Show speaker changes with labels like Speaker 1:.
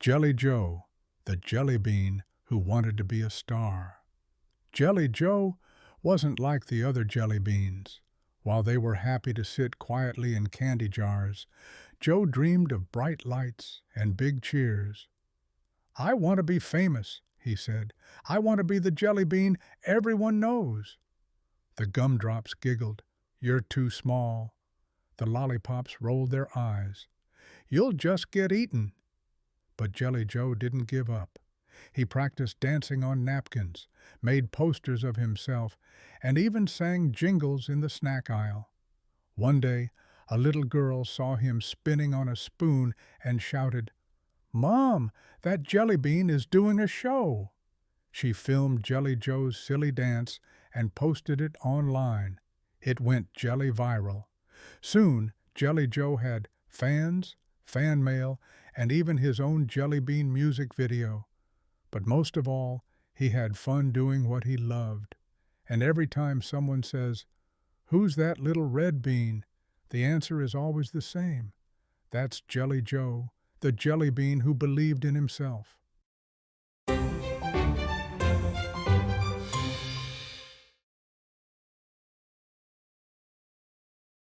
Speaker 1: Jelly Joe, the Jellybean who wanted to be a star. Jelly Joe wasn't like the other jelly beans. While they were happy to sit quietly in candy jars, Joe dreamed of bright lights and big cheers. "I want to be famous," he said. "I want to be the jelly bean everyone knows." The gumdrops giggled. "You're too small." The lollipops rolled their eyes. "You'll just get eaten." But Jelly Joe didn't give up. He practiced dancing on napkins, made posters of himself, and even sang jingles in the snack aisle. One day, a little girl saw him spinning on a spoon and shouted, "Mom, that Jellybean is doing a show!" She filmed Jelly Joe's silly dance and posted it online. It went jelly viral. Soon, Jelly Joe had fans, fan mail, and even his own Jellybean music video. But most of all, he had fun doing what he loved. And every time someone says, "Who's that little red bean?" the answer is always the same. That's Jelly Joe, the Jellybean who believed in himself.